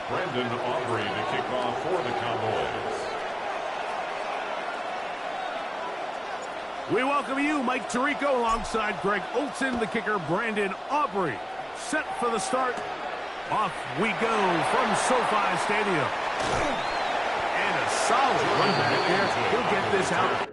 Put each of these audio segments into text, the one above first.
Brandon Aubrey to kick off for the Cowboys. We welcome you, Mike Tirico, alongside Greg Olson, the kicker, Brandon Aubrey. Set for the start. Off we go from SoFi Stadium. And a solid run back there. He'll get this out.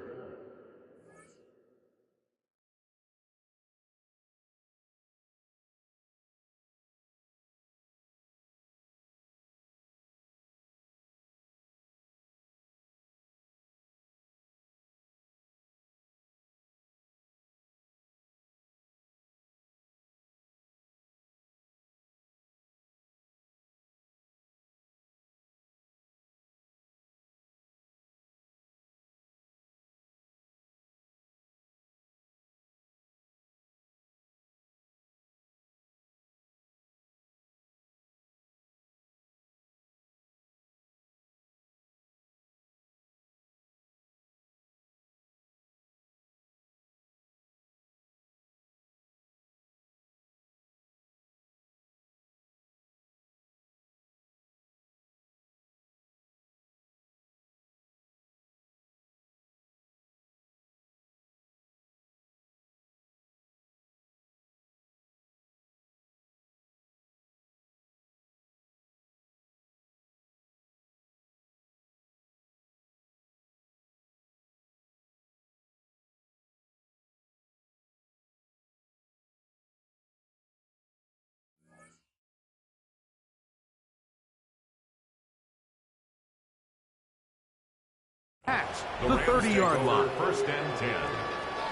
At the 30-yard line. First and 10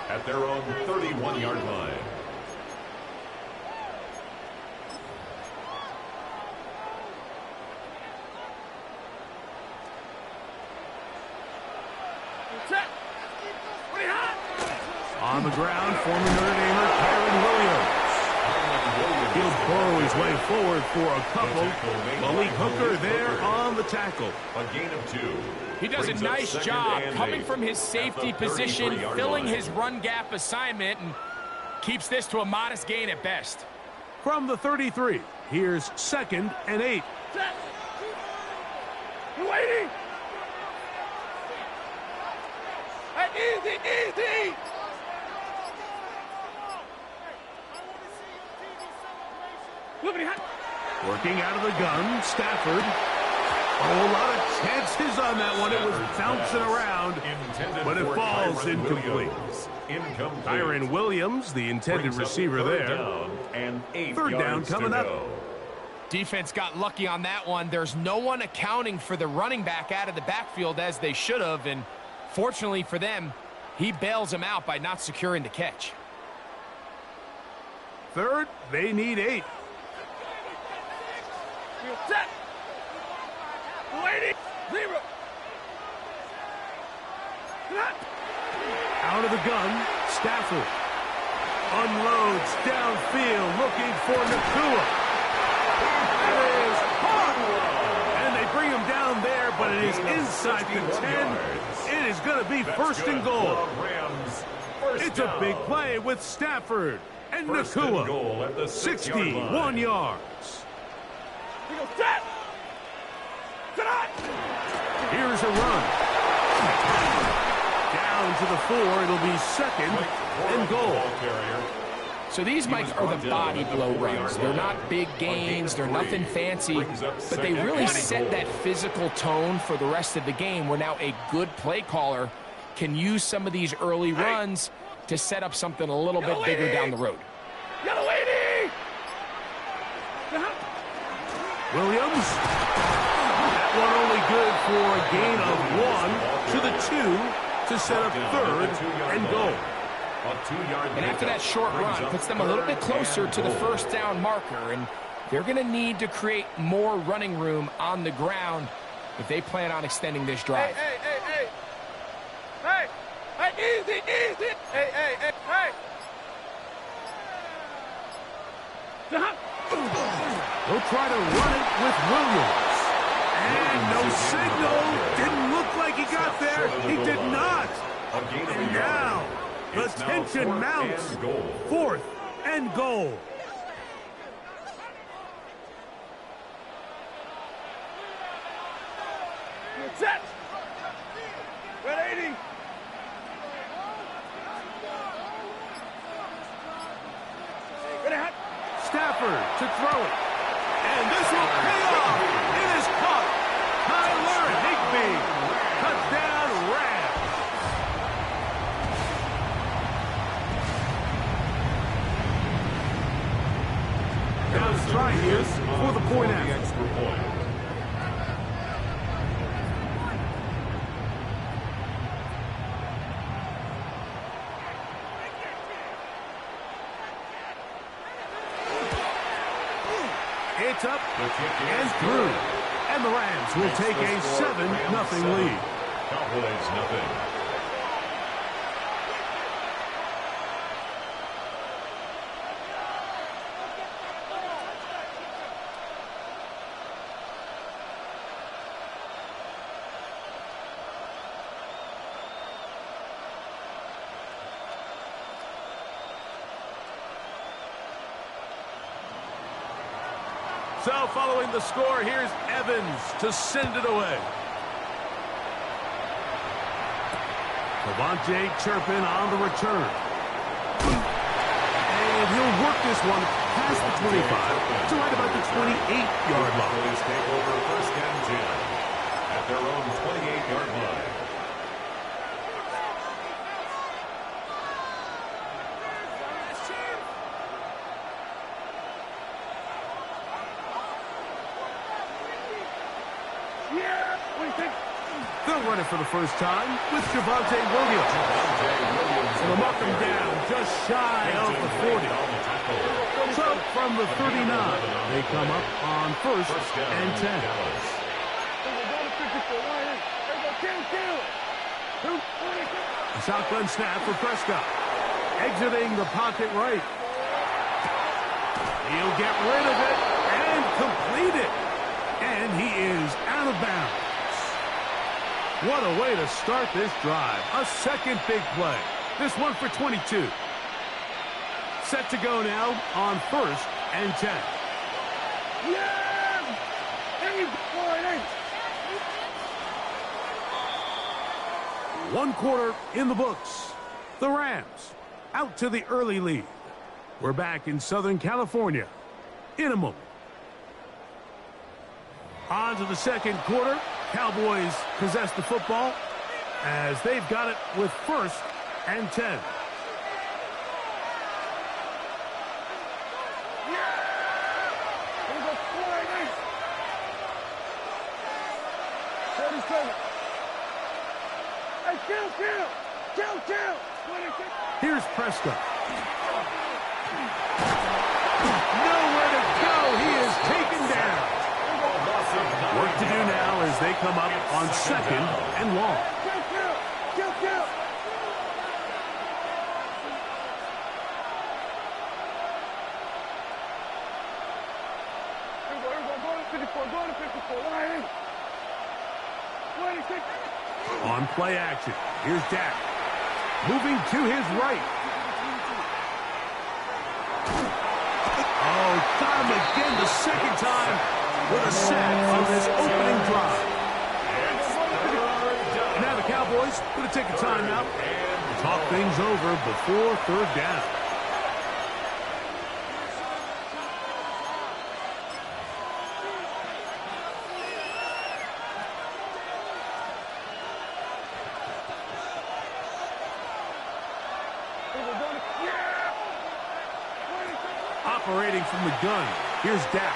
at their own 31-yard line. On the ground, former Notre Damer Kyron Williams. He'll burrow his way forward for a couple. Malik Hooker there on the tackle. A gain of 2. He does a nice job coming from his safety position, filling his run gap assignment, and keeps this to a modest gain at best. From the 33, here's 2nd and 8. Waiting. Easy, easy. Working out of the gun, Stafford. Oh, a lot of chances on that one. It was bouncing around, but it falls incomplete. Kyron Williams, the intended receiver there. Third down coming up. Defense got lucky on that one. There's no one accounting for the running back out of the backfield as they should have, and fortunately for them, he bails him out by not securing the catch. Third, they need 8. Set. Waiting. 0. Out of the gun, Stafford. Unloads downfield, looking for Nakua. That is hard. And they bring him down there, but it is inside the 10. It is going to be first and goal. It's a big play with Stafford and Nakua. 61 yards. Here's a run. Down to the 4. It'll be 2nd and goal. So these, Mike, are the body blow runs. They're not big gains. They're nothing fancy. But they really set that physical tone for the rest of the game where now a good play caller can use some of these early runs to set up something a little bit bigger down the road. Williams. That one only good for a gain of 1 to the 2 to set up 3rd and goal. And after that short run, puts them a little bit closer to the first down marker, and they're going to need to create more running room on the ground if they plan on extending this drive. Hey, easy, easy. Hey. They'll try to run it with Williams. And no signal. Didn't look like he got there. He did not. And now, the tension mounts. 4th and goal. Set. Red 80. Stafford to throw it. And this will pay off. It is caught. Tyler Higbee. Touchdown, Rams. Now to try here for the point after. Extra point. It's up and through. And the Rams will take a 7-0 lead. Cowboys nothing. So following the score, here's Evans to send it away. Devontae Turpin on the return. And he'll work this one past the 25 to right about the 28-yard line. Cowboys take over first and 10 at their own 28-yard line. They'll run it for the first time with Javonte Williams. They'll knock him down just shy of the 40. So from the 39, they come up on first and 10. A shotgun snap for Prescott. Exiting the pocket right. He'll get rid of it and complete it. And he is out of bounds. What a way to start this drive. A second big play. This one for 22. Set to go now on first and 10. Yeah! Hey, boy, 1 quarter in the books. The Rams out to the early lead. We're back in Southern California in a moment. On to the second quarter. Cowboys possess the football as they've got it with first and 10. Here's Prescott. Nowhere to go. He is taken down. Work to do now as they come up on second and long. On play action, here's Dak. Moving to his right. Oh, got him again the second time with a sack on this opening drive. Now the Cowboys going to take a timeout and talk things over before third down. Operating from the gun, here's Dak.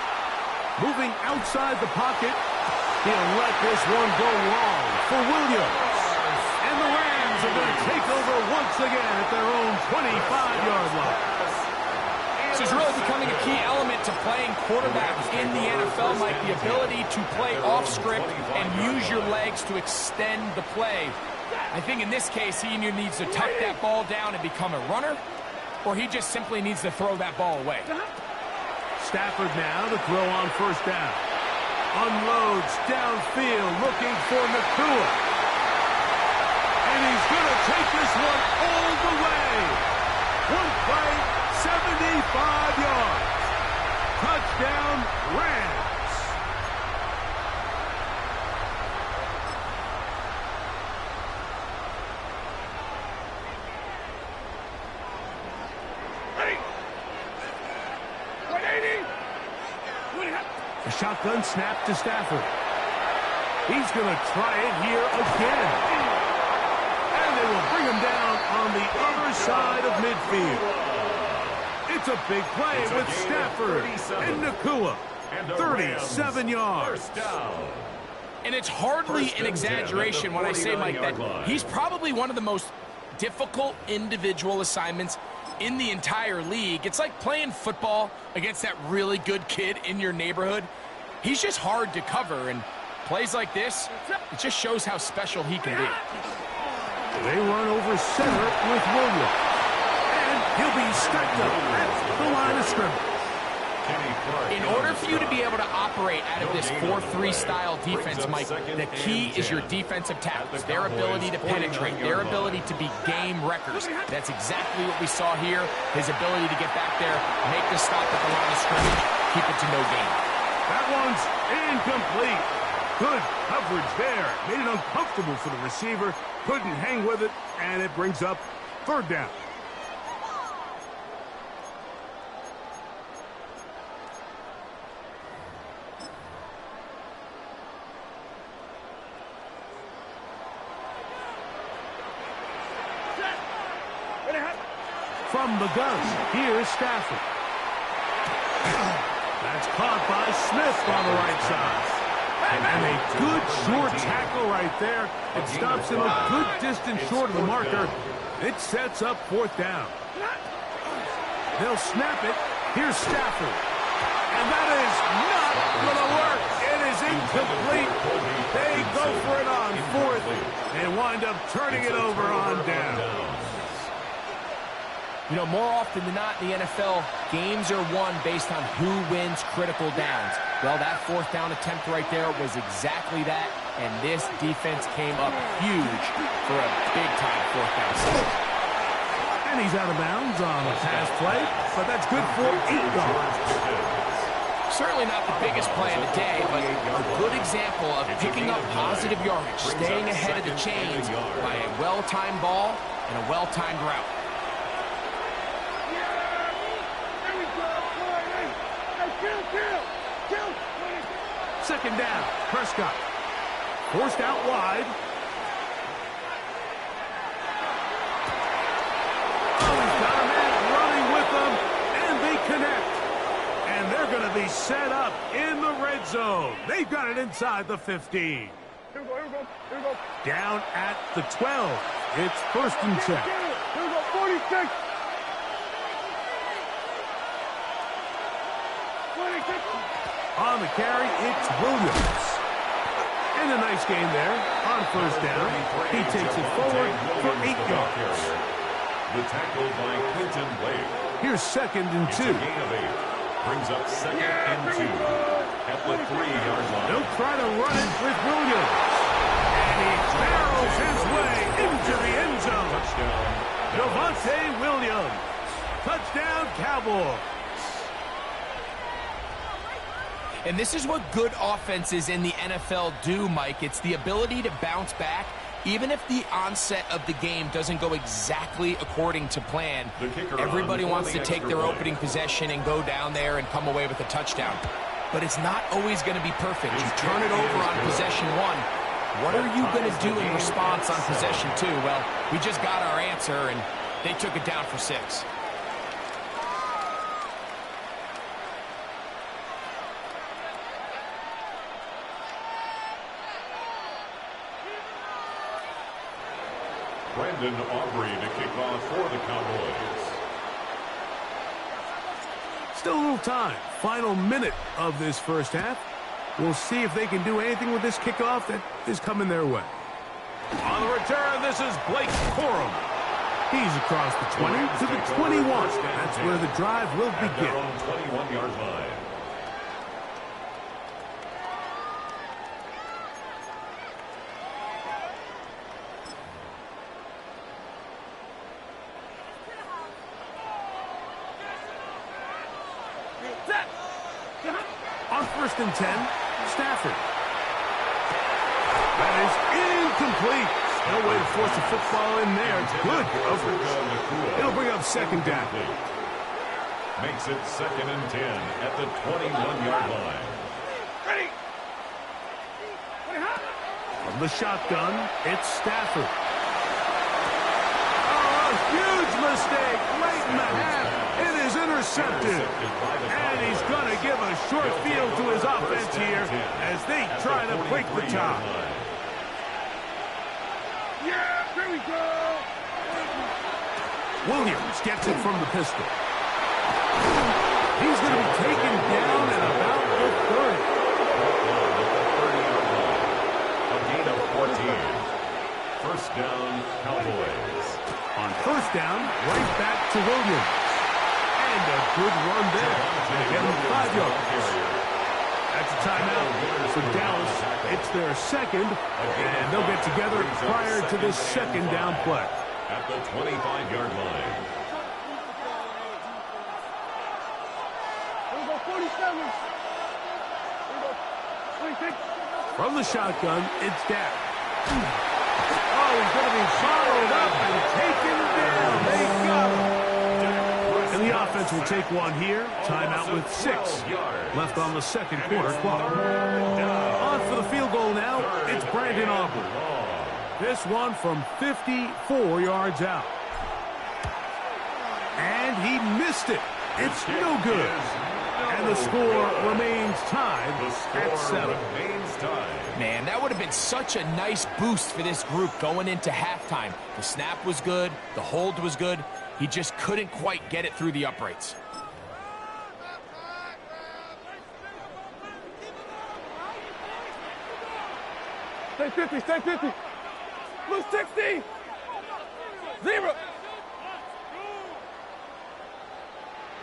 Moving outside the pocket, he'll let this one go long for Williams. And the Rams are going to take over once again at their own 25-yard line. This is really becoming a key element to playing quarterback in the NFL, Mike, the ability to play off script and use your legs to extend the play. I think in this case, he either needs to tuck that ball down and become a runner, or he just simply needs to throw that ball away. Stafford now to throw on first down. Unloads downfield looking for Nakua. And he's going to take this one all the way. One play, 75 yards. Touchdown, Rams. Shotgun snap to Stafford. He's going to try it here again. And they will bring him down on the other side of midfield. It's a big play with Stafford and Nakua. 37 yards. And it's hardly an exaggeration when I say, Mike, that he's probably one of the most difficult individual assignments in the entire league. It's like playing football against that really good kid in your neighborhood. He's just hard to cover, and plays like this, it just shows how special he can be. They run over center with Williams. And he'll be stuck up at the line of scrimmage. In order for you to be able to operate out of this 4-3 style defense, Mike, the key is your defensive tackles, their ability to penetrate, their ability to be game wreckers. That's exactly what we saw here, his ability to get back there, make the stop at the line of scrimmage, keep it to no gain. That one's incomplete. Good coverage there. Made it uncomfortable for the receiver, couldn't hang with it, and it brings up third down. From the gun, here's Stafford. That's caught by Smith on the right side. And a good short tackle right there. It stops him a good distance short of the marker. It sets up fourth down. They'll snap it. Here's Stafford. And that is not going to work. It is incomplete. They go for it on fourth and wind up turning it over on down. You know, more often than not in the NFL, games are won based on who wins critical downs. Well, that fourth down attempt right there was exactly that, and this defense came up huge for a big-time fourth down stop. And he's out of bounds on a pass play, but that's good for 8 yards. Certainly not the biggest play of the day, but a good example of picking up positive yardage, staying ahead of the chains by a well-timed ball and a well-timed route. Second down, Prescott. Forced out wide. Oh, he's got a man running with them, and they connect. And they're going to be set up in the red zone. They've got it inside the 15. Here we go. Down at the 12. It's first and 10. Here we go, 46. 46. On the carry, it's Williams. And a nice game there on first down. He takes it forward for 8 yards. The tackle by Clinton Blake. Here's second and 2. Gain of 8. Brings up second and 2 at the 3-yard line. They'll try to run it with Williams. And he barrels his way into the end zone. Touchdown. Javonte Williams. Touchdown, Cowboys. And this is what good offenses in the NFL do, Mike. It's the ability to bounce back, even if the onset of the game doesn't go exactly according to plan. Everybody wants to take their opening possession and go down there and come away with a touchdown. But it's not always going to be perfect. You turn it over on possession 1. What are you going to do in response on possession 2? Well, we just got our answer, and they took it down for 6. Brandon Aubrey to kick off for the Cowboys. Still a little time. Final minute of this first half. We'll see if they can do anything with this kickoff that is coming their way. On the return, this is Blake Corum. He's across the 20 to the 21. That's where the drive will begin. Their own 21-yard line. On first and 10, Stafford. That is incomplete. No way to force the football in there. Good coverage. It'll bring up second down. Makes it second and 10 at the 21-yard line. the shotgun, it's Stafford. Oh, a huge mistake late in the half. It is intercepted. And he's going to give a short field to his offense here as they try to break the tie. Yeah, here we go. Williams gets it from the pistol. He's going to be taken down at about the 30. A gain of 14. First down, Cowboys. On first down, right back to Williams. And a good run there. Get him 5 yards. That's a timeout for Dallas. It's their second, and they'll get together prior to this second down play. At the 25-yard line. Here we go, 47. Here we go, 26. From the shotgun, it's Dak. Oh, he's going to be followed up and taken down. They got him. And the offense will take one here. Timeout with 6 left on the second quarter clock. On for the field goal now. It's Brandon Aubrey. This one from 54 yards out. And he missed it. It's no good. And the score remains tied at 7. Man, that would have been such a nice boost for this group going into halftime. The snap was good. The hold was good. He just couldn't quite get it through the uprights. Stay 50, stay 50. Lose 60. 0.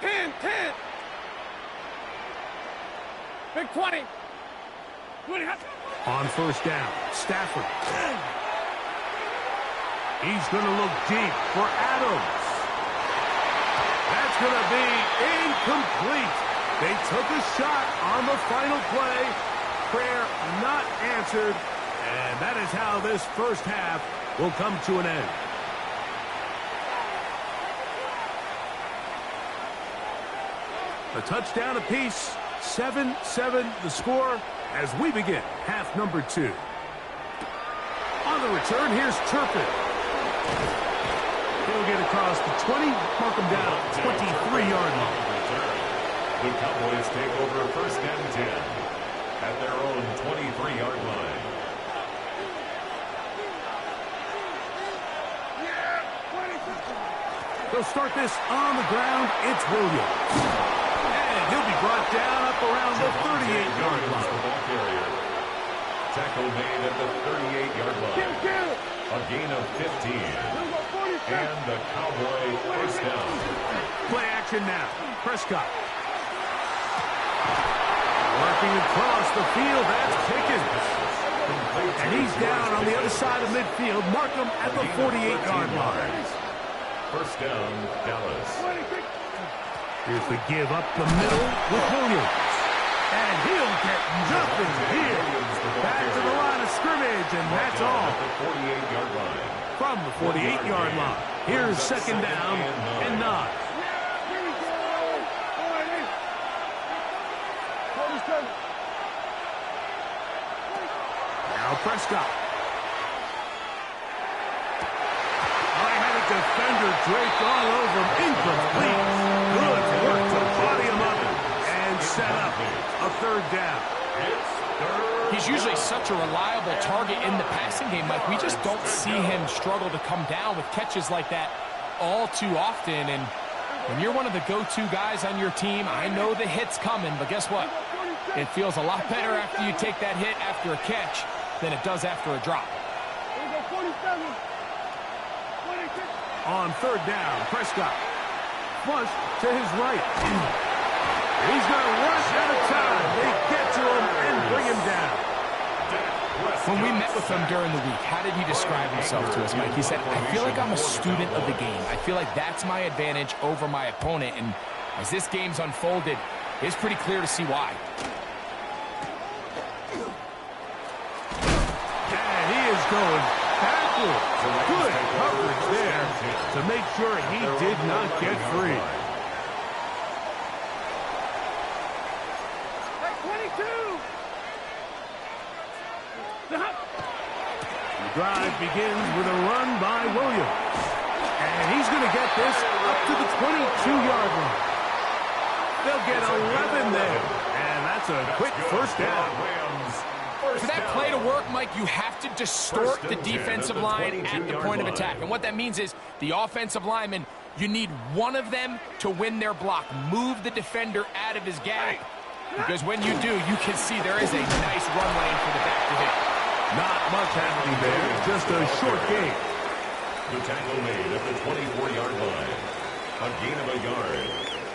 10, 10. Big 20. 20. On first down, Stafford. He's going to look deep for Adams. That's going to be incomplete. They took a shot on the final play. Prayer not answered. And that is how this first half will come to an end. A touchdown apiece. 7-7 the score as we begin half number 2. On the return, here's Turpin. He'll get across the 20, mark him down at 23-yard line. The Cowboys take over first and 10 at their own 23-yard line. They'll start this on the ground. It's Williams. And he'll be brought down up around the 38-yard line. Tackle made at the 38-yard line. A gain of 15. And the Cowboy first down. Play action now. Prescott. Working across the field, that's Pickens. And he's down on the other side of midfield. Mark him at the 48-yard line. First down, Dallas. Here's the give up the middle with Williams. And he'll get nothing here. Back to the line of scrimmage, and that's all. From the 48-yard line, here's second down and 9. Now Prescott. Defender draped all over him. Incomplete. Good work to body him up and set up a third down. He's usually such a reliable target in the passing game, Mike. We just don't see him struggle to come down with catches like that all too often. And when you're one of the go-to guys on your team, I know the hit's coming, but guess what? It feels a lot better after you take that hit after a catch than it does after a drop. On third down, Prescott. Flush to his right. He's going to rush out of time. They get to him and bring him down. When we met with him during the week, how did he describe himself to us, Mike? He said, I feel like I'm a student of the game. I feel like that's my advantage over my opponent. And as this game's unfolded, it's pretty clear to see why. And he is going backwards. Good coverage there to make sure he did not get free. drive begins with a run by Williams. And he's going to get this up to the 22-yard line. They'll get 11 there. And that's a quick first down. For that play to work, Mike, you have to distort the defensive line at the point of attack. And what that means is the offensive lineman, you need one of them to win their block. Move the defender out of his gap. Because when you do, you can see there is a nice run lane for the back to hit. Not much happening there, just a short gain. The tackle made at the 24-yard line. A gain of a yard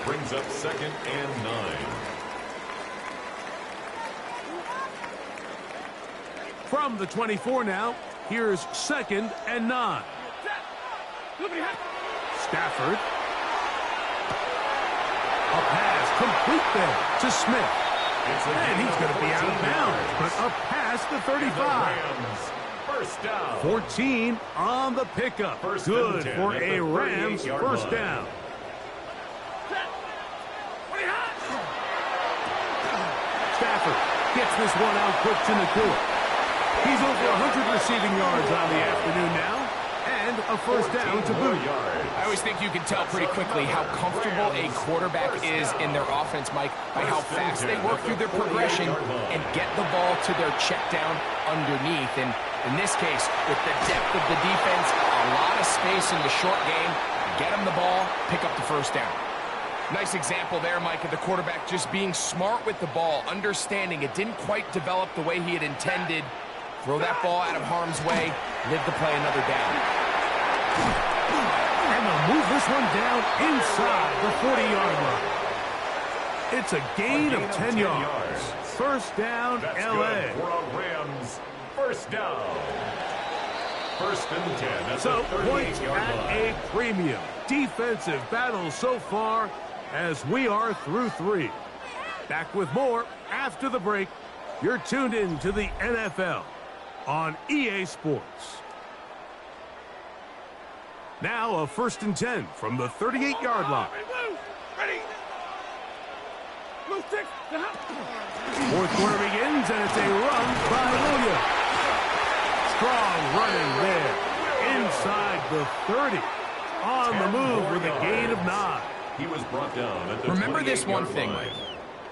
brings up 2nd and 9. From the 24 now, here's 2nd and 9. Stafford. A pass complete there to Smith. And he's going to be out of bounds, but up past the 35. First down. 14 on the pickup. Good for a Rams first down. Stafford gets this one out quick to Nakua. He's over 100 receiving yards on the afternoon now, and a first down to boot. I always think you can tell pretty quickly how comfortable a quarterback is in their offense, Mike, by how fast they work through their progression and get the ball to their check down underneath. And in this case, with the depth of the defense, a lot of space in the short game, get them the ball, pick up the first down. Nice example there, Mike, of the quarterback just being smart with the ball, understanding it didn't quite develop the way he had intended. Throw that ball out of harm's way, live to play another down. And they'll move this one down inside the 40-yard line. It's a gain of 10 yards. First down, That's L.A. good for a Rams first down. 1st and 10. That's So a points 38-yard at line. a premium. Defensive battle so far as we are through 3. Back with more after the break. You're tuned in to the NFL on EA Sports. Now a 1st and 10 from the 38-yard line. Ready. Move 6. Fourth quarter begins, and it's a run by Williams. Strong running there inside the 30. On the move with a gain of 9. He was brought down at the Remember this one 28-yard thing, line. Mike.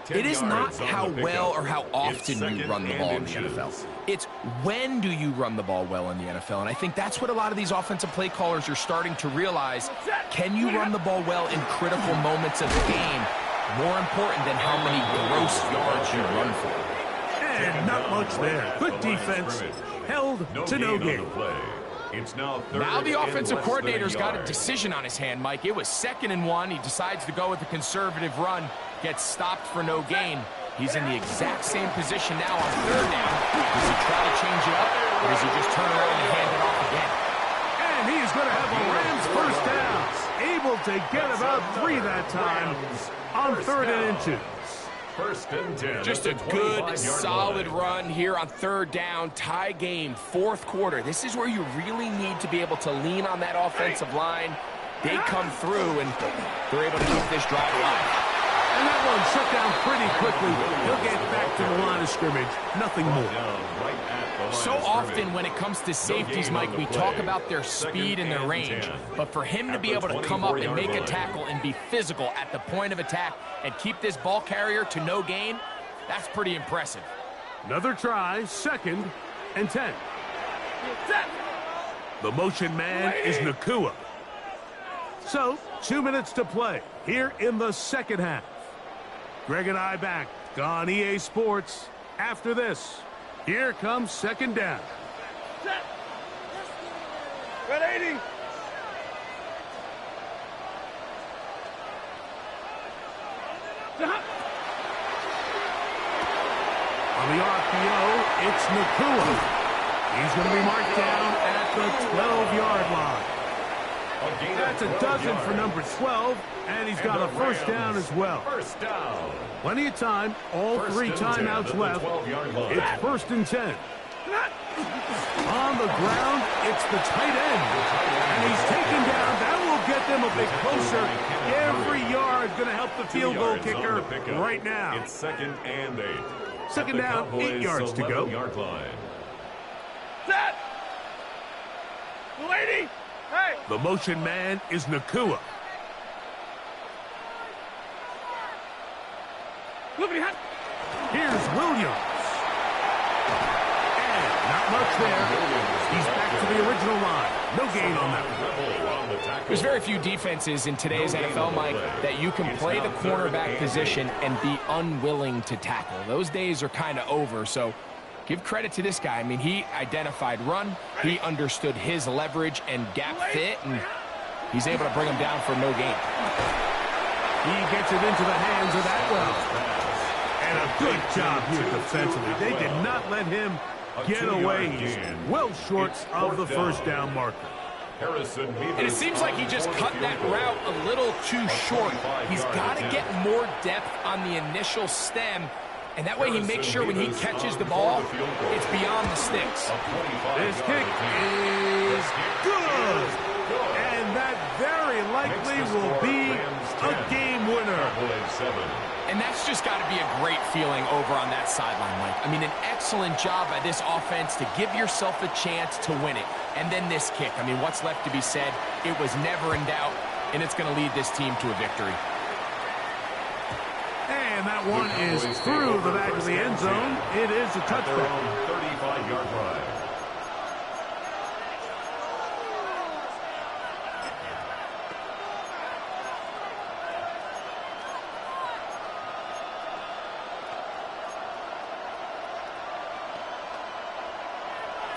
10 It is not yards on how the well pickup. or how often It's you run the 2nd ball in and the inches. NFL. It's when do you run the ball well in the NFL. And I think that's what a lot of these offensive play callers are starting to realize. Can you run the ball well in critical moments of the game? More important than how many gross yards you run for. And not much there. Good defense. Held to no gain. It's now The offensive less than coordinator's got a yard. decision on his hand, Mike. It was 2nd and 1. He decides to go with a conservative run. Gets stopped for no gain. He's in the exact same position now on 3rd down. Does he try to change it up, or does he just turn around and hand it off again? And he's going to have a Rams first down. Able to get about 3 that time on 3rd and inches. 1st and 10. Just a good, solid run here on 3rd down. Tie game, 4th quarter. This is where you really need to be able to lean on that offensive line. They come through, and they're able to keep this drive alive. And that one shut down pretty quickly. He'll get back to the line of scrimmage. Nothing more. So often when it comes to safeties, Mike, we talk about their speed and their range. But for him to be able to come up and make a tackle and be physical at the point of attack and keep this ball carrier to no gain, that's pretty impressive. Another try, 2nd and 10. The motion man is Nakua. So, 2 minutes to play here in the 2nd half. Greg and I back on EA Sports. After this, here comes 2nd down. Red 80. On the RPO, it's Nakua. He's going to be marked down at the 12-yard line. That's a dozen for number 12, and he's got a first down as well. First down. Plenty of time, all 3 timeouts left. It's 1st and 10. On the ground, it's the tight end. And he's taken down. That will get them a bit closer. Every yard going to help the field goal kicker right now. It's 2nd and 8. 2nd down, 8 yards to go. Yard line. Set. Lady! Hey! The motion man is Nakua. Look at him! Here's Williams. And not much there. He's back to the original line. No gain on that one. There's very few defenses in today's NFL, Mike, that you can play the cornerback position and be unwilling to tackle. Those days are kind of over, so give credit to this guy. I mean, he identified run, he understood his leverage and gap fit, and he's able to bring him down for no gain. He gets it into the hands of Atwell. And a good job here defensively. They did not let him get away. He's well short of the first down marker. And it seems like he just cut that route a little too short. He's got to get more depth on the initial stem, and that way he makes sure when he catches the ball, it's beyond the sticks. This kick is good. And that very likely will be a game winner. And that's just got to be a great feeling over on that sideline, Mike. I mean, an excellent job by this offense to give yourself a chance to win it. And then this kick. I mean, what's left to be said? It was never in doubt, and it's going to lead this team to a victory. And that one is through the back of the end zone. It is a touchback. 35-yard line.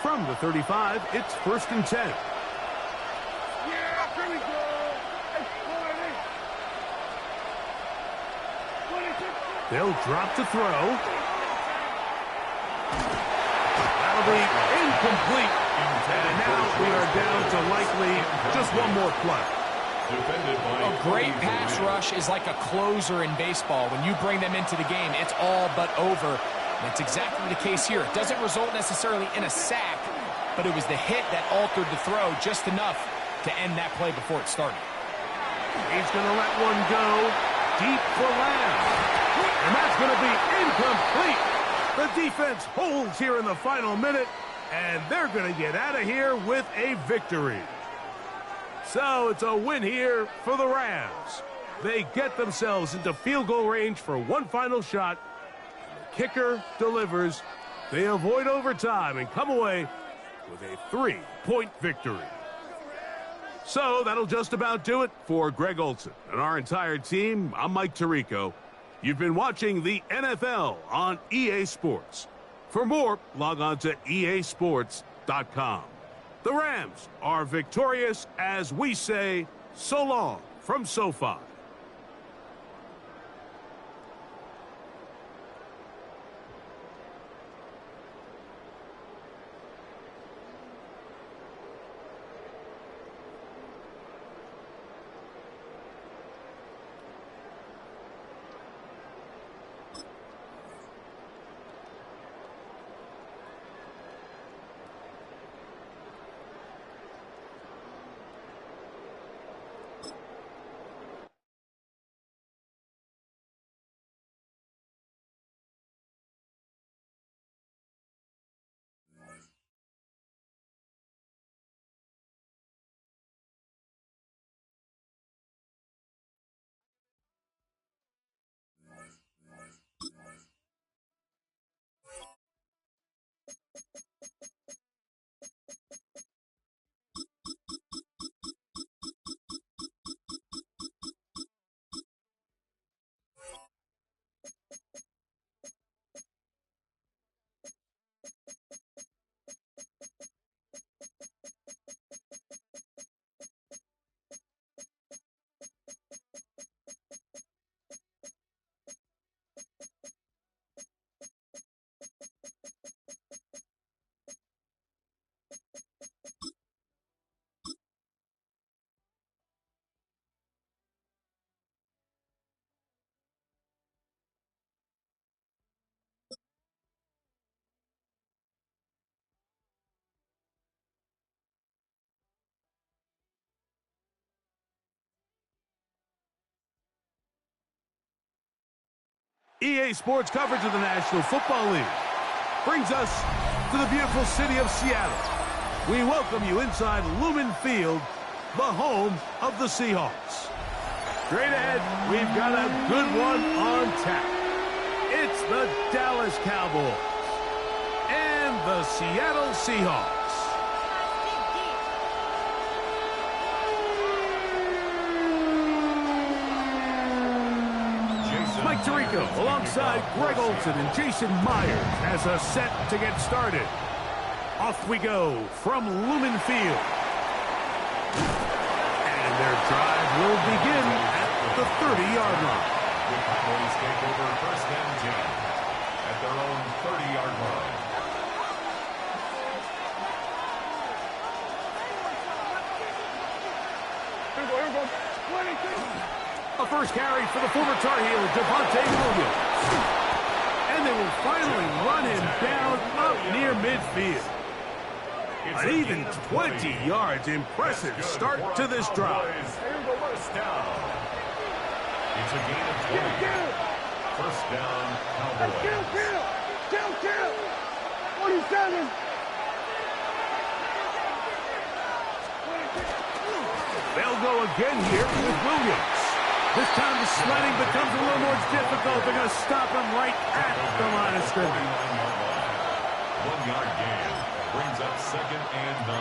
From the 35, it's 1st and 10. Yeah, here we go! They'll drop to throw. That'll be incomplete. And now we are down to likely just one more play. A great pass rush is like a closer in baseball. When you bring them into the game, it's all but over. That's exactly the case here. It doesn't result necessarily in a sack, but it was the hit that altered the throw just enough to end that play before it started. He's going to let one go deep for Lamb. And that's going to be incomplete. The defense holds here in the final minute, and they're going to get out of here with a victory. So it's a win here for the Rams. They get themselves into field goal range for one final shot. Kicker delivers. They avoid overtime and come away with a 3-point victory. So that'll just about do it for Greg Olson and our entire team. I'm Mike Tirico. You've been watching the NFL on EA Sports. For more, log on to easports.com. The Rams are victorious as we say so long from SoFi. EA Sports coverage of the National Football League brings us to the beautiful city of Seattle. We welcome you inside Lumen Field, the home of the Seahawks. Straight ahead, we've got a good one on tap. It's the Dallas Cowboys and the Seattle Seahawks. Mike Tirico alongside Greg Olsen and Jason Myers as a set to get started. Off we go from Lumen Field. And their drive will begin at the 30-yard line. The Cowboys take over first and 10 at their own 30-yard line. Here we go. 22. A first carry for the former Tar Heel, Devontae Williams. And they will finally run him down up near midfield. An even 20 yards. Impressive start to this drive. First down. It's a gain of 20. First down, Cowboys. Kill. 47. They'll go again here with Williams. This time the sledding becomes a little more difficult. They're going to stop him right at the line of scrimmage. 1 yard gain brings up second and 9.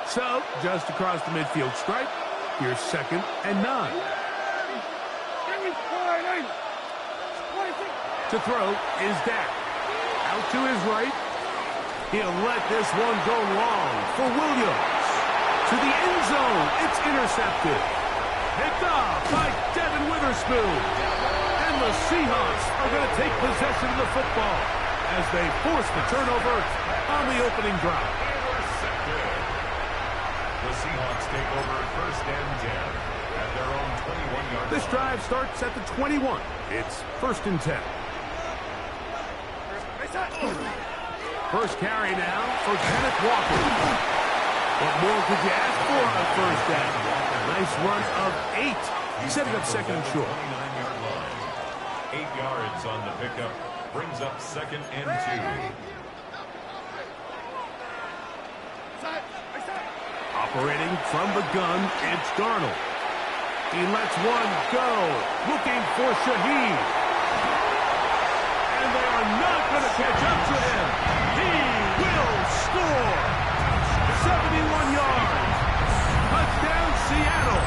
So, just across the midfield stripe, here's second and 9. To throw is Dak. Out to his right. He'll let this one go long for Williams. To the end zone, it's intercepted. Picked off by Devin Witherspoon. And the Seahawks are going to take possession of the football as they force the turnover on the opening drive. Intercepted. The Seahawks take over first and 10 at their own 21-yard line. This drive starts at the 21. It's first and 10. First carry now for Kenneth Walker. What more could you ask for on first down? Nice run of 8. Setting up second and short. 29-yard line. 8 yards on the pickup. Brings up second and 2. Operating from the gun, it's Darnold. He lets one go. Looking for Shaheed. And they are not going to catch up to him. He will score. 71 yards. Touchdown, Seattle.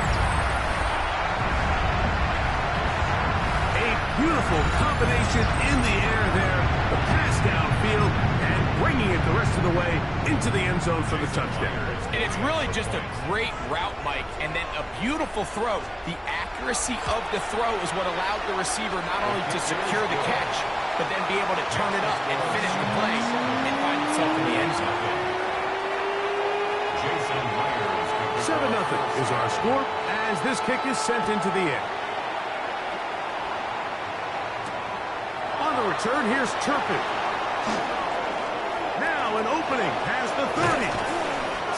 A beautiful combination in the air there. The pass downfield and bringing it the rest of the way into the end zone for the touchdown. And it's really just a great route, Mike, and then a beautiful throw. The accuracy of the throw is what allowed the receiver not only to secure the catch, but then be able to turn it up and finish the play and find himself in the end zone. 7-0 is our score as this kick is sent into the air. On the return, here's Turpin. Now an opening past the 30.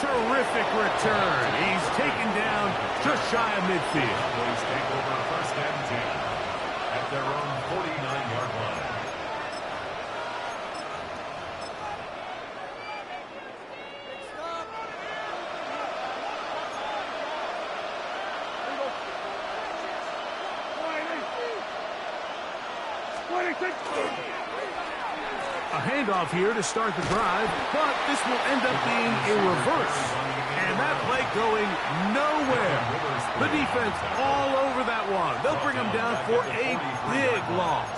Terrific return. He's taken down just shy of midfield. Cowboys take over first and 10 at their own 49-yard line. A handoff here to start the drive, but this will end up being a reverse. And that play going nowhere. The defense all over that one. They'll bring them down for a big loss.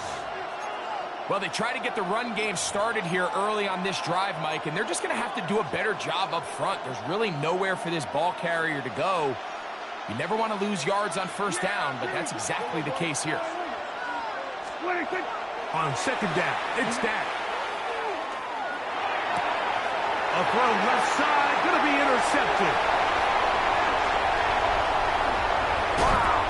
Well, they try to get the run game started here early on this drive, Mike, and they're just going to have to do a better job up front. There's really nowhere for this ball carrier to go. You never want to lose yards on first down, but that's exactly the case here. On second down, it's Dak. A throw left side, going to be intercepted. Wow.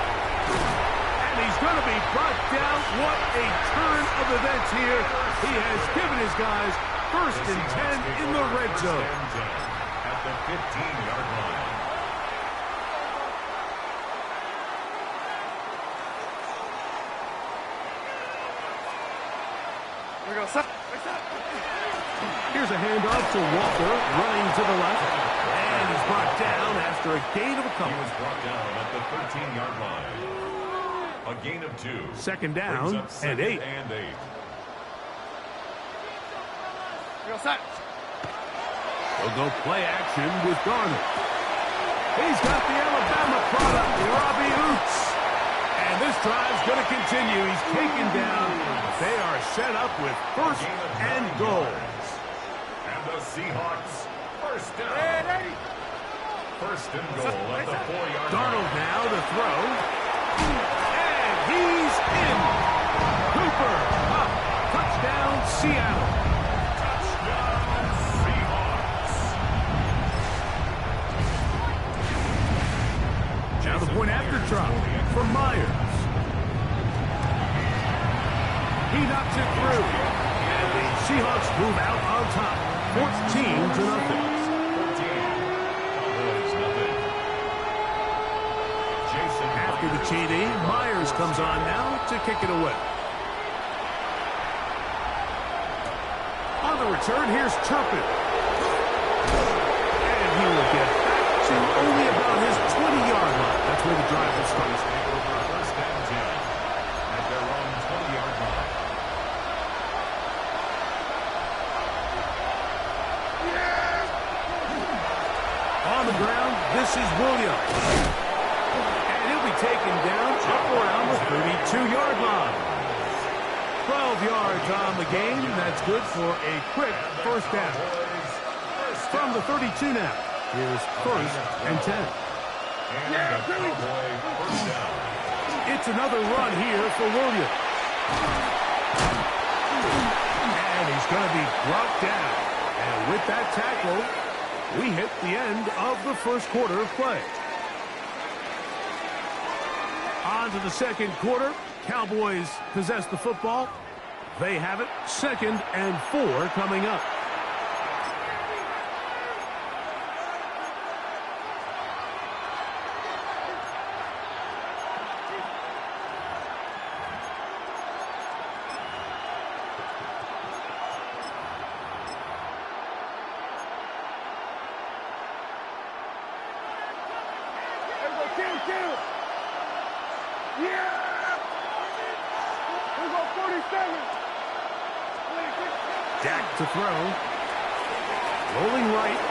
And he's going to be brought down. What a turn of events here. He has given his guys first and 10 in the red zone. At the 15-yard line. Here we go. Stop. Here's a handoff to Walker, running to the left. And he's brought down after a gain of a couple. He was brought down at the 13-yard line. A gain of 2. Second down and 8. And 8. They'll go play action with Garner. He's got the Alabama product, Robbie Oots. And this drive's going to continue. He's taken down. They are set up with first and goal. And the Seahawks, first down. First and goal at the 4-yard line. Darnold now to throw. And he's in. Cooper up. Touchdown, Seattle. Touchdown, Seahawks. Now the point after try from Myers. He knocks it through. And the Seahawks move out on top. 14-0. After the TD, Myers comes on now to kick it away. On the return, here's Turpin. And he will get back to only about his 20-yard line. That's where the drive will start. First and 10 at their own 20-yard line. On the ground, this is Williams. Taken down up around the 32-yard line. 12 yards on the game. That's good for a quick first down. From the 32 now. Here's first and 10. It's another run here for Williams. And he's going to be brought down. And with that tackle, we hit the end of the first quarter of play. On to the second quarter. Cowboys possess the football. They have it. 2nd and 4 coming up. Dak to throw. Rolling right.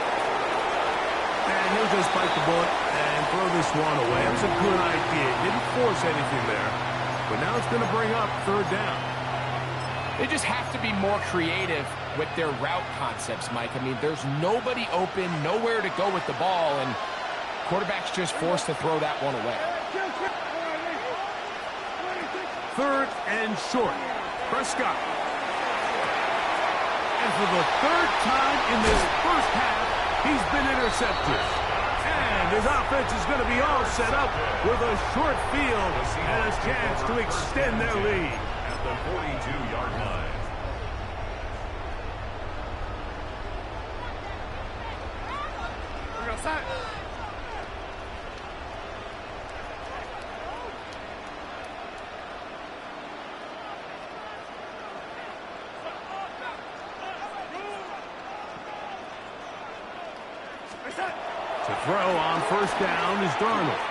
And he'll just bite the bullet and throw this one away. That's a good idea. Didn't force anything there. But now it's going to bring up 3rd down. They just have to be more creative with their route concepts, Mike. I mean, there's nobody open, nowhere to go with the ball, and quarterback's just forced to throw that one away. 3rd and short. Prescott. And for the 3rd time in this first half, he's been intercepted. And his offense is going to be all set up with a short field and a chance to extend their lead. At the 42-yard line. We're outside. To throw on 1st down is Darnold.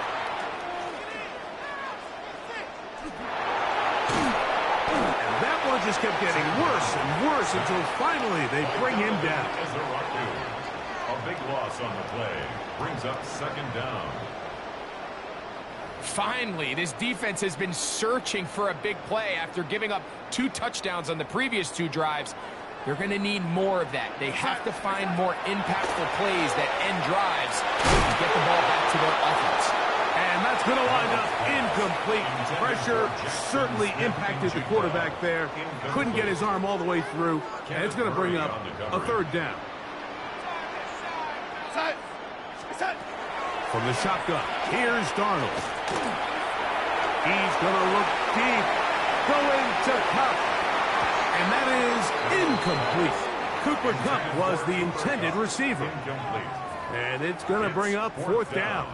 And that one just kept getting worse and worse until finally they bring him down. A big loss on the play. Brings up 2nd down. Finally, this defense has been searching for a big play after giving up 2 touchdowns on the previous 2 drives. They're going to need more of that. They have to find more impactful plays that end drives and get the ball back to their offense. And that's going to wind up incomplete. Pressure certainly impacted the quarterback there. Couldn't get his arm all the way through. And it's going to bring up a 3rd down. From the shotgun, here's Darnold. He's going to look deep. Going to Kupp. And that is incomplete. Cooper Kupp was the intended receiver. And it's going to bring up 4th down.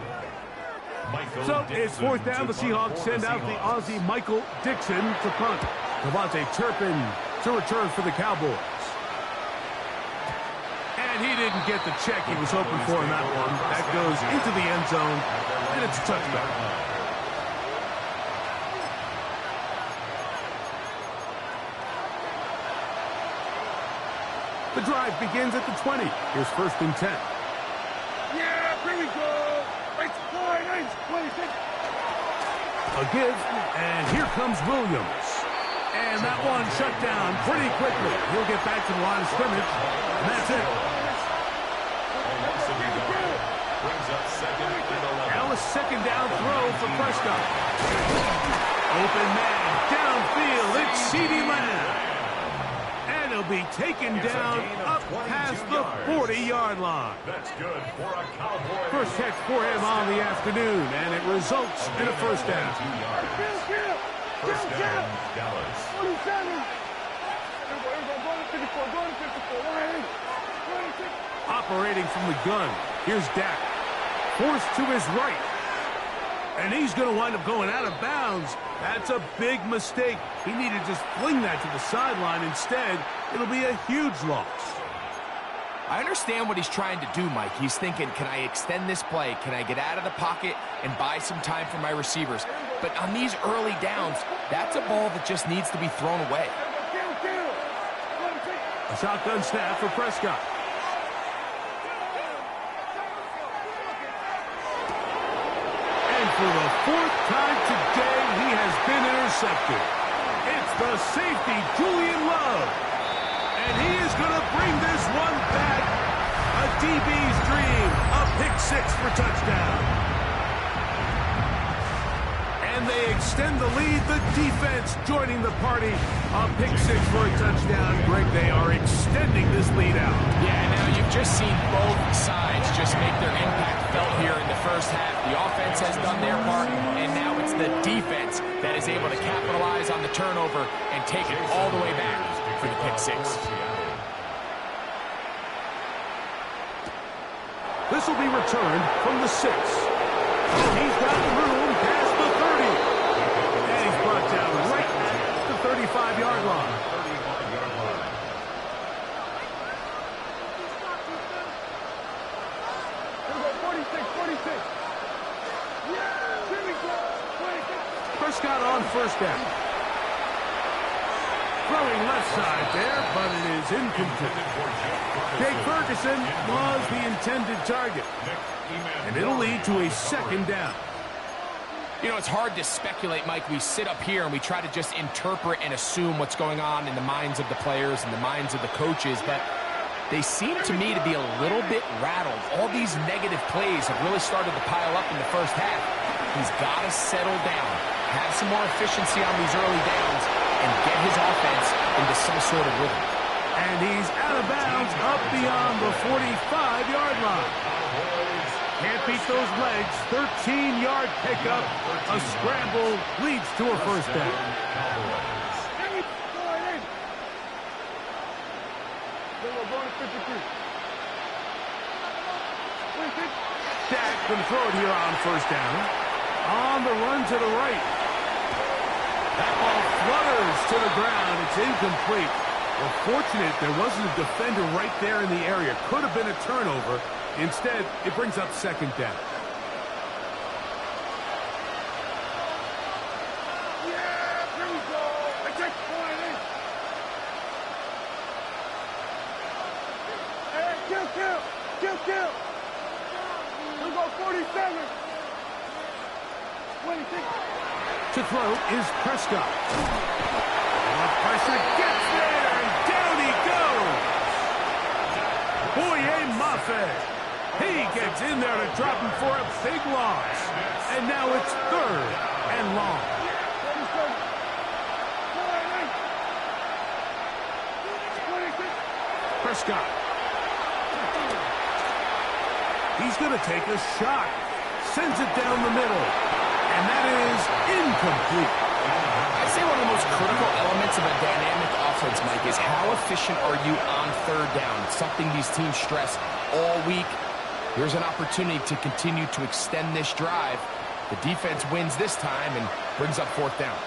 So it's 4th down. The Seahawks send out the Aussie Michael Dixon to punt. Devontae Turpin to return for the Cowboys. And he didn't get the check he was hoping for in that one. That goes into the end zone, and it's a touchdown. The drive begins at the 20. Here's 1st and 10. Yeah, here we go. It's 26. A give, and here comes Williams. And that one shut down pretty quickly. He'll get back to the line of scrimmage, and that's it. Now a 2nd down throw for Prescott. Open man, downfield, it's CeeDee Lamb. And he'll be taken down up past the 40-yard line. That's good for a Cowboy. First catch for him on the afternoon, and it results in a 1st down. First down, Dallas. 47. Operating from the gun, here's Dak. Forced to his right. And he's going to wind up going out of bounds. That's a big mistake. He needed to just fling that to the sideline. Instead, it'll be a huge loss. I understand what he's trying to do, Mike. He's thinking, can I extend this play? Can I get out of the pocket and buy some time for my receivers? But on these early downs, that's a ball that just needs to be thrown away. A shotgun snap for Prescott. And for the 4th time today, he has been intercepted. It's the safety, Julian Love. And he is going to bring this one back. A DB's dream. A pick-6 for touchdown. And they extend the lead. The defense joining the party. A pick-6 for a touchdown. Greg, they are extending this lead out. Yeah, now you've just seen both sides just make their impact felt here in the first half. The offense has done their part, and now it's the defense that is able to capitalize on the turnover and take it all the way back for the pick-6. This will be returned from the 6. Oh, he's got room past the 30. And he's brought down right at the 35-yard line. Prescott on 1st down. Throwing left side there, but it is incomplete. Jake Ferguson was the intended target. And it'll lead to a 2nd down. You know, it's hard to speculate, Mike. We sit up here and we try to just interpret and assume what's going on in the minds of the players and the minds of the coaches, but they seem to me to be a little bit rattled. All these negative plays have really started to pile up in the first half. He's got to settle down, have some more efficiency on these early downs, and get his offense into some sort of rhythm. And he's out of bounds up beyond the 45-yard line. Can't beat those legs. 13-yard pickup. A scramble leads to a 1st down. Dak can throw it here on 1st down. On the run to the right. That ball flutters to the ground. It's incomplete. Well, fortunate there wasn't a defender right there in the area. Could have been a turnover. Instead, it brings up 2nd down. Yeah, here we go. Attack point. Hey, kill. We'll go 47. 26. To throw is Prescott. And the pressure gets there, and down he goes. Boye Mafe. He gets in there to drop him for a big loss. And now it's 3rd and long. Prescott. He's going to take a shot. Sends it down the middle. And that is incomplete. I'd say one of the most critical elements of a dynamic offense, Mike, is how efficient are you on 3rd down? It's something these teams stress all week. Here's an opportunity to continue to extend this drive. The defense wins this time and brings up 4th down.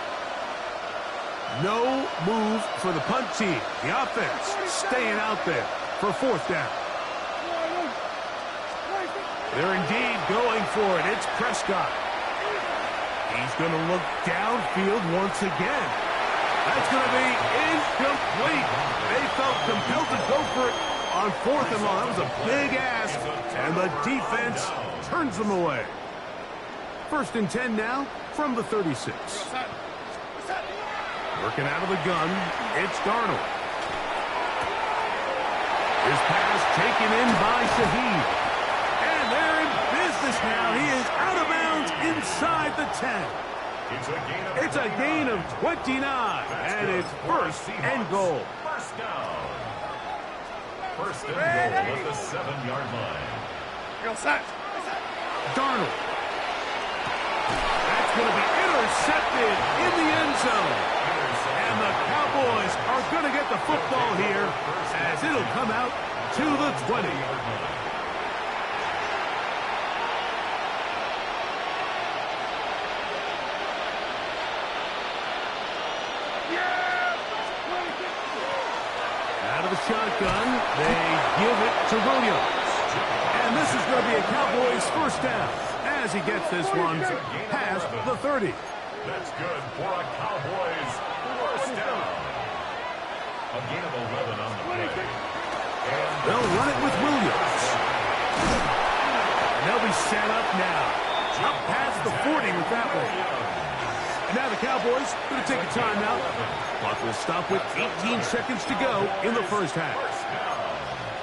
No move for the punt team. The offense staying out there for 4th down. They're indeed going for it. It's Prescott. He's going to look downfield once again. That's going to be incomplete. They felt compelled to go for it on 4th and long. That was a big ask, and the defense turns them away. 1st and 10 now from the 36. Working out of the gun, it's Darnold. His pass taken in by Shaheed. And they're in business now. He is out of bounds inside the 10. It's a gain of 29, and it's 1st and goal. First down. 1st and goal at the 7-yard line. Darnold. That's going to be intercepted in the end zone. And the Cowboys are going to get the football here as it'll come out to the 20. Out of the shotgun, they give it to Williams. And this is going to be a Cowboys 1st down as he gets this one past the 30. That's good for a Cowboys 1st down. A gain of 11 on the play. And they'll run it with Williams. And they'll be set up now. Up past the 40 with that one. And now the Cowboys going to take a timeout. Clock will stop with 18 seconds to go in the 1st half.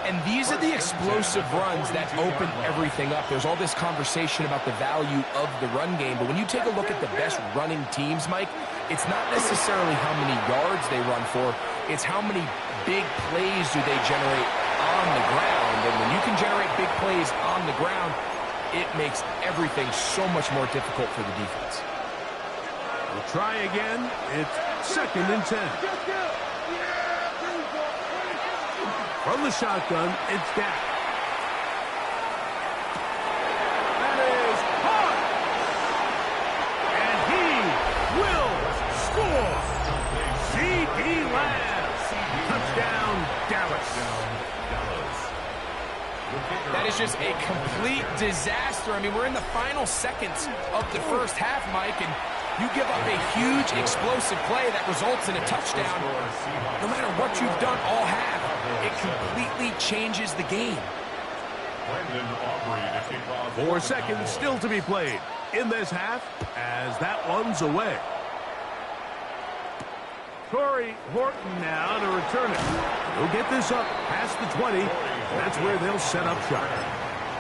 And these are the explosive runs that open everything up. There's all this conversation about the value of the run game, but when you take a look at the best running teams, Mike, it's not necessarily how many yards they run for, it's how many big plays do they generate on the ground. And when you can generate big plays on the ground, it makes everything so much more difficult for the defense. We'll try again. It's 2nd and 10. From the shotgun, it's Dak. That is caught. And he will score. C.D. Lamb. Touchdown, Dallas. That is just a complete disaster. I mean, we're in the final seconds of the 1st half, Mike, and you give up a huge explosive play that results in a touchdown. No matter what you've done all half, it completely changes the game. 4 seconds still to be played in this half as that one's away. Corey Horton now to return it. He'll get this up past the 20. That's where they'll set up shop.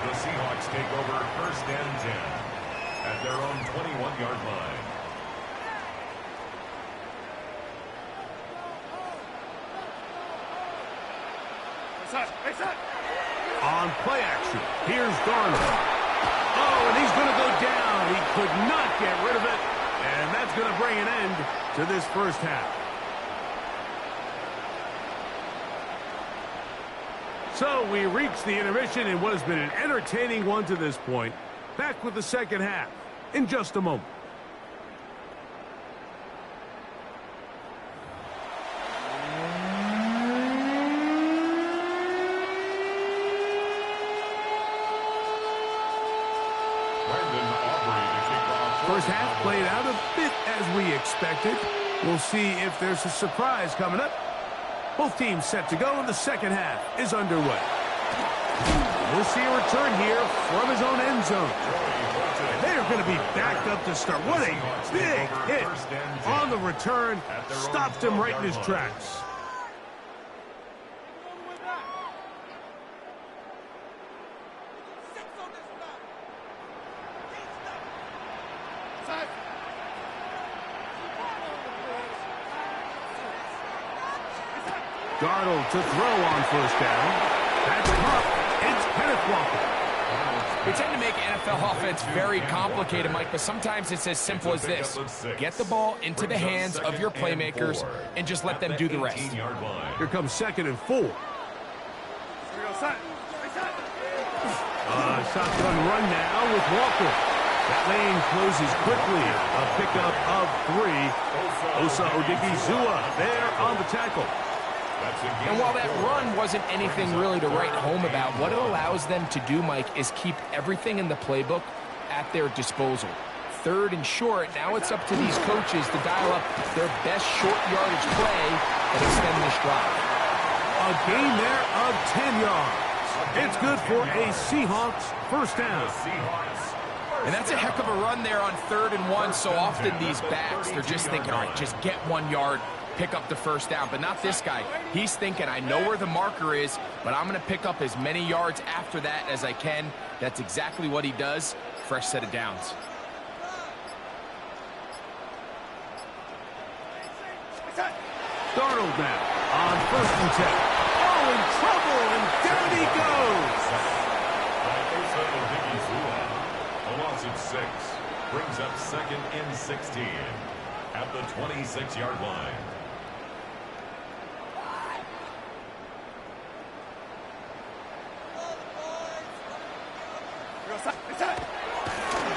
The Seahawks take over 1st and 10 at their own 21-yard line. On play action, here's Darnold. Oh, and he's going to go down. He could not get rid of it. And that's going to bring an end to this 1st half. So we reach the intermission in what has been an entertaining one to this point. Back with the 2nd half in just a moment. First half played out a bit as we expected. We'll see if there's a surprise coming up. Both teams set to go, and the 2nd half is underway. We'll see a return here from his own end zone. And they are going to be backed up to start. What a big hit on the return. Stopped him right in his tracks. Darnold to throw on 1st down. That's caught. It's Kenneth Walker. We tend to make NFL offense very complicated, Mike, but sometimes it's as simple as this. Get the ball into the hands of your playmakers and just let them do the rest. Here comes 2nd and 4. Shotgun run now with Walker. That lane closes quickly. A pickup of 3. Osa Odigizua there on the tackle. And while that run wasn't anything really to write home about, what it allows them to do, Mike, is keep everything in the playbook at their disposal. Third and short, now it's up to these coaches to dial up their best short yardage play and extend this drive. A gain there of 10 yards. It's good for a Seahawks first down. And that's a heck of a run there on 3rd and 1. So often these backs, they're just thinking, all right, just get 1 yard, pick up the first down. But not this guy. He's thinking, I know where the marker is, but I'm going to pick up as many yards after that as I can. That's exactly what he does. Fresh set of downs. Darnold now on 1st and 10. Oh, in trouble, and down he goes. A loss of 6 brings up 2nd and 16 at the 26-yard line.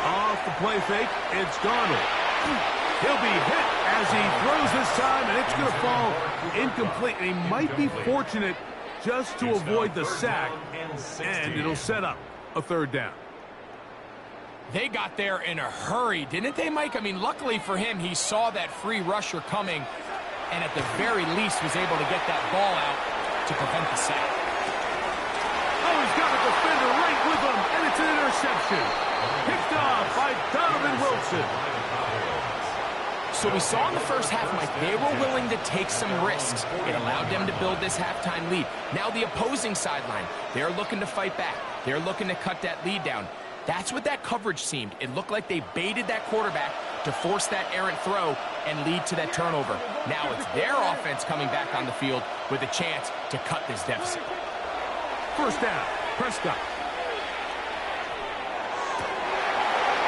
Off the play fake, it's Darnold. He'll be hit as he throws this time, and it's going to fall incomplete. And he might be fortunate just to avoid the sack, and it'll set up a 3rd down. They got there in a hurry, didn't they, Mike? I mean, luckily for him, he saw that free rusher coming, and at the very least was able to get that ball out to prevent the sack. Oh, he's got a defender right with him, and it's an interception. Picked off by Donovan Wilson. So we saw in the first half, Mike, they were willing to take some risks. It allowed them to build this halftime lead. Now the opposing sideline, they're looking to fight back. They're looking to cut that lead down. That's what that coverage seemed. It looked like they baited that quarterback to force that errant throw and lead to that turnover. Now it's their offense coming back on the field with a chance to cut this deficit. First down, Prescott.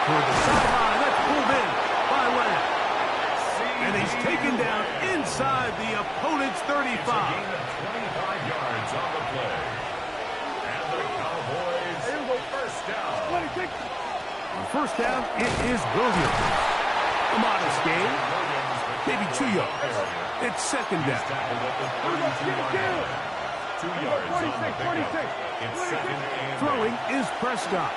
Toward the sideline, that's pulled in by Lamb. And he's taken down inside the opponent's 35. 25 yards on the play. And the Cowboys first down. On first down, it is Williams. A modest gain, maybe 2 yards. It's 2nd down. 2 yards on the pickup. It's 2nd and Throwing is Prescott.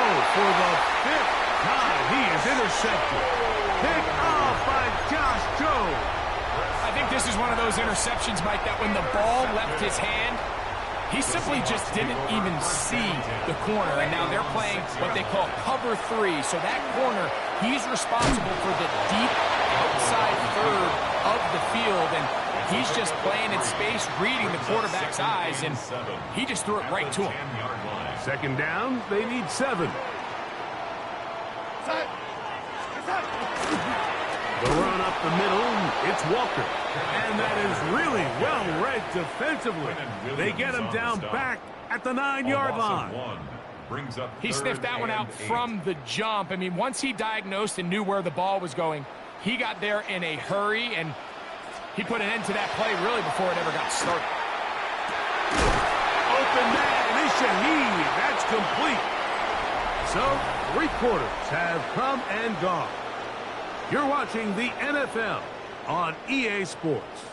Oh, for the 5th time, he is intercepted. Picked off by Josh Jones. I think this is one of those interceptions, Mike, that when the ball left his hand, he simply just didn't even see the corner. And now they're playing what they call cover 3. So that corner, he's responsible for the deep outside 3rd of the field. And he's just playing in space, reading the quarterback's eyes, and he just threw it right to him. 2nd down, they need 7. The run up the middle, it's Walker. And that is really well read defensively. They get him down back at the 9-yard line. He sniffed that one out from the jump. I mean, once he diagnosed and knew where the ball was going, he got there in a hurry, and he put an end to that play really before it ever got started. Open man, and it's Shaheed. That's complete. So, 3 quarters have come and gone. You're watching the NFL on EA Sports.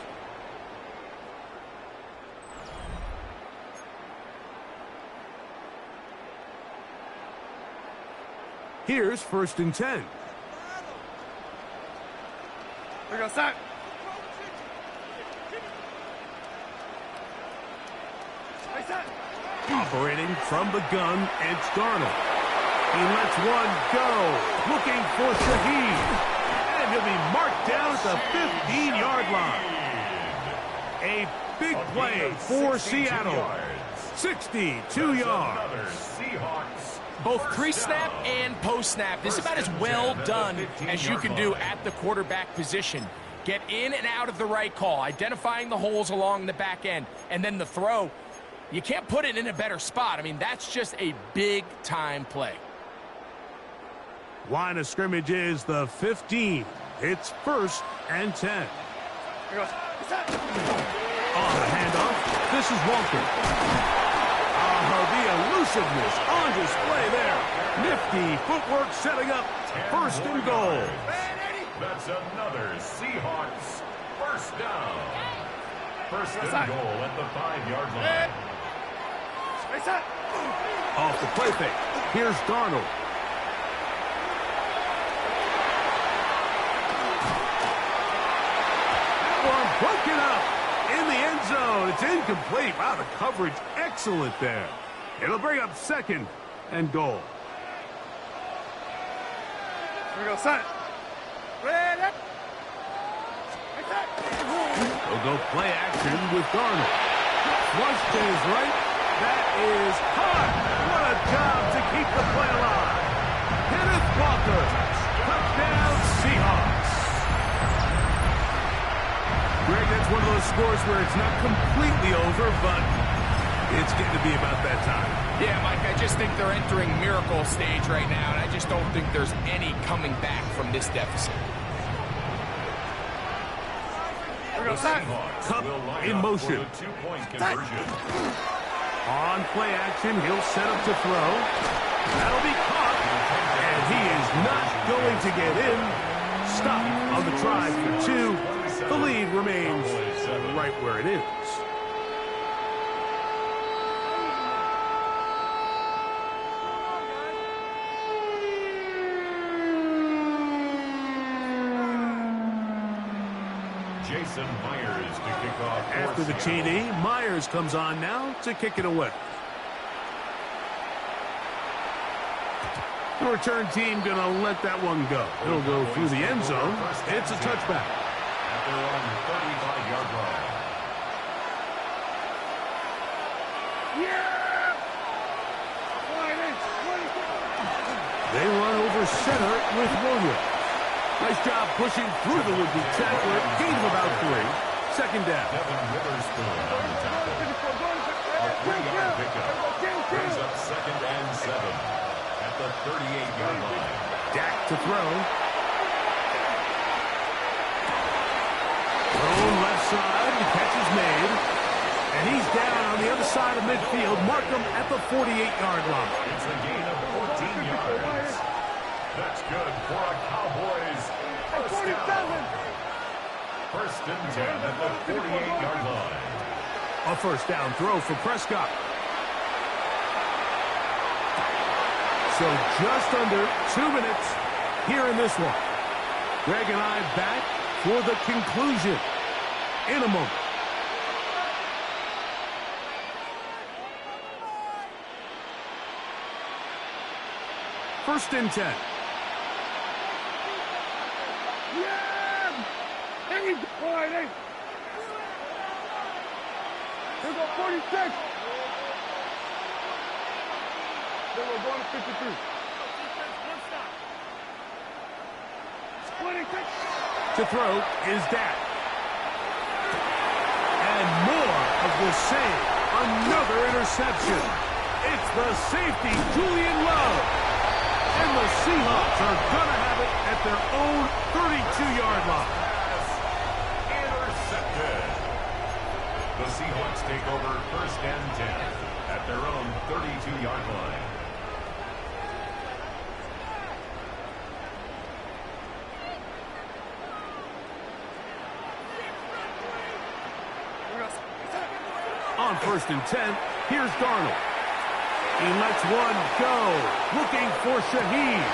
Here's 1st and 10. We go sack. Operating from the gun, it's Darnold. He lets one go, looking for Shaheed. And he'll be marked down at the 15-yard line. A big play for Seattle. 62 yards. Both pre-snap and post-snap. This is about as well done as you can do at the quarterback position. Get in and out of the right call, identifying the holes along the back end, and then the throw. You can't put it in a better spot. I mean, that's just a big-time play. Line of scrimmage is the 15. It's 1st and 10. On the handoff, this is Walker. The elusiveness on display there. Nifty footwork setting up 1st and goal. That's another Seahawks First and goal at the 5-yard line. Off the play fake. Here's Darnold. That one broken up in the end zone. It's incomplete. Wow, the coverage excellent there. It'll bring up second and goal. Here we go, son. Ready? They'll go play action with Darnold. Flush to his right. That is hot. What a job to keep the play alive. Kenneth Walker. Touchdown Seahawks. Greg, that's one of those scores where it's not completely over, but it's getting to be about that time. Yeah, Mike, I just think they're entering miracle stage right now, and I just don't think there's any coming back from this deficit. Cup in motion. On play action, he'll set up to throw. That'll be caught, and he is not going to get in. Stop on the try for 2. The lead remains right where it is. Jason Myers to kick off. After the TD, Myers comes on now to kick it away. The return team going to let that one go. It'll go through the end zone. It's a touchback. At their own 35-yard line. They run over center with Williams. Nice job pushing through the would-be tackler. Gain of about 3. Second down. Devin Witherspoon on the tackle. A 3-yard pickup. Brings up second and 7 at the 38-yard line. Dak to throw. Thrown left side. The catch is made. And he's down on the other side of midfield. Mark him at the 48-yard line. It's a gain of 14 yards. That's good for a Cowboys first down. First and 10 at the 48-yard line. A first down throw for Prescott. So just under 2 minutes here in this one. Greg and I back for the conclusion in a moment. First and 10. Here we go, 46. Then we're going to 53. 26. To throw is Dak. And more of the same. Another interception. It's the safety, Julian Love. And the Seahawks are going to have it at their own 32-yard line. Intercepted. The Seahawks take over first and 10 at their own 32-yard line. On first and 10, here's Darnold. He lets one go, looking for Shaheed.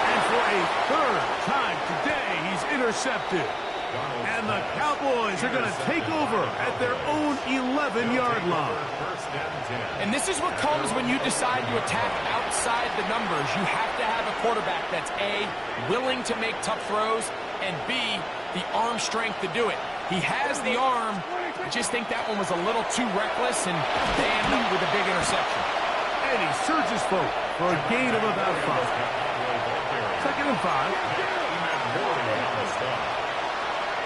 And for a third time today, he's intercepted. And the Cowboys are going to take over at their own 11-yard line. And this is what comes when you decide to attack outside the numbers. You have to have a quarterback that's A, willing to make tough throws, and B, the arm strength to do it. He has the arm. I just think that one was a little too reckless, and they end up with a big interception. And he surges forward for a gain of about 5. Second and 5.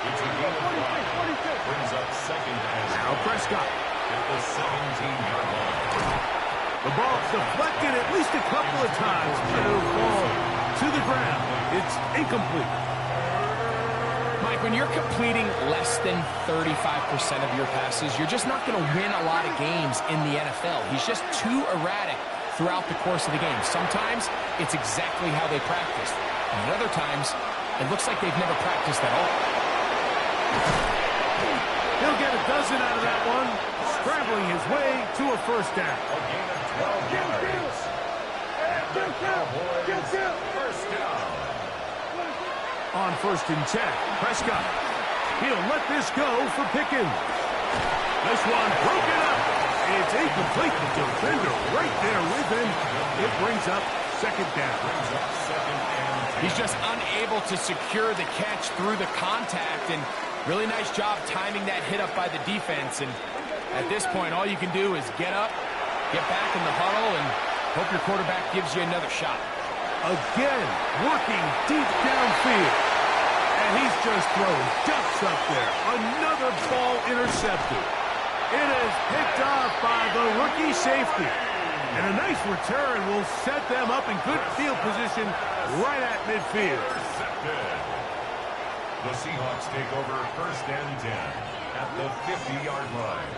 It's a gain of 5. Brings up second and now Prescott. At the 17-yard line. The ball's deflected at least a couple of times. It'll fall to the ground. It's incomplete. Mike, when you're completing less than 35% of your passes, you're just not going to win a lot of games in the NFL. He's just too erratic throughout the course of the game. Sometimes it's exactly how they practice. And other times, it looks like they've never practiced at all. He'll He'll get a dozen out of that one, scrambling his way to a first down. A gain of 12 yards. And the Cowboys first down. On 1st and 10, Prescott. He'll let this go for Pickens. This one broken up. It's incomplete. The defender right there with him. It brings up second down. He's just unable to secure the catch through the contact, and really nice job timing that hit up by the defense. And at this point, all you can do is get up, get back in the huddle, and hope your quarterback gives you another shot. Again, working deep downfield. And he's just throwing ducks up there. Another ball intercepted. It is picked off by the rookie safety. And a nice return will set them up in good field position right at midfield. Intercepted. The Seahawks take over 1st and 10 at the 50-yard line.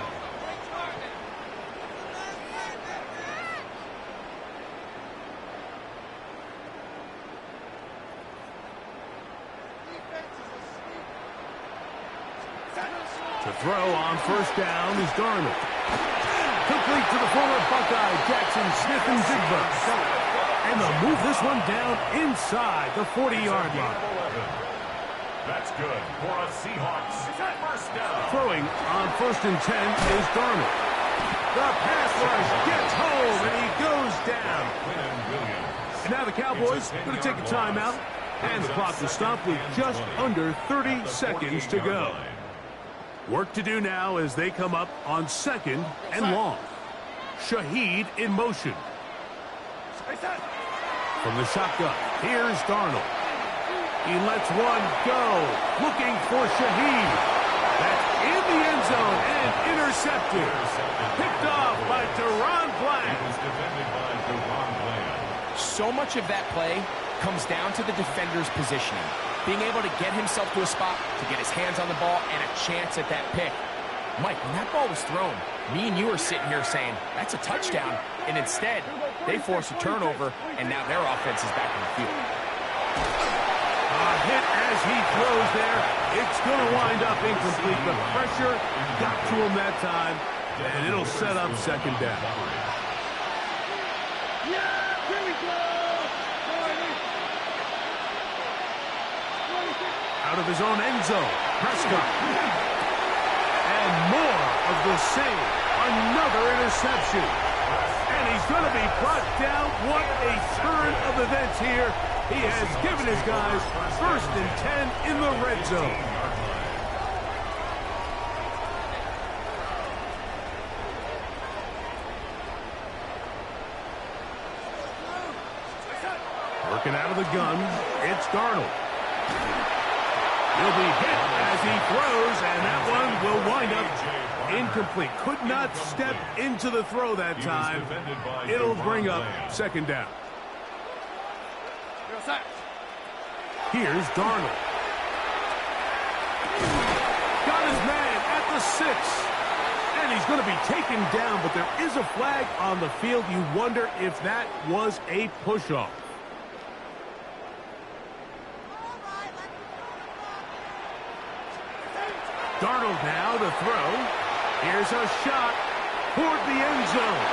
To throw on 1st down is Darnold. Complete to the former Buckeye, Jackson Smith-Njigba. And they'll move this one down inside the 40-yard line. That's good for a Seahawks first down. Throwing on 1st and 10 is Darnold. The pass rush gets home, and he goes down. And now the Cowboys going to take a timeout, and the clock will stop with just under 30 seconds to go. Work to do now as they come up on 2nd and long. Shaheed in motion. From the shotgun, here's Darnold. He lets one go, looking for Shaheed. That's in the end zone and intercepted. Picked off by Deron Bland. So much of that play comes down to the defender's positioning. Being able to get himself to a spot, to get his hands on the ball, and a chance at that pick. Mike, when that ball was thrown, me and you are sitting here saying, that's a touchdown. And instead, they force a turnover, and now their offense is back in the field. A hit as he throws there. It's going to wind up incomplete. The pressure got to him that time, and it'll set up 2nd down. Yeah, here we go. Out of his own end zone, Prescott. And more of the same. Another interception. And he's going to be brought down. What a turn of events here. He has given his guys 1st and 10 in the red zone. Working out of the gun, it's Darnold. He'll be hit as he throws, and that one will wind up incomplete. Could not step into the throw that time. It'll bring up 2nd down. Here's Darnold. Got his man at the 6. And he's going to be taken down, but there is a flag on the field. You wonder if that was a push-off. Darnold now to throw. Here's a shot toward the end zone.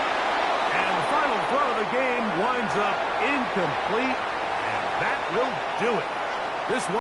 And the final throw of the game winds up incomplete. And that will do it. This one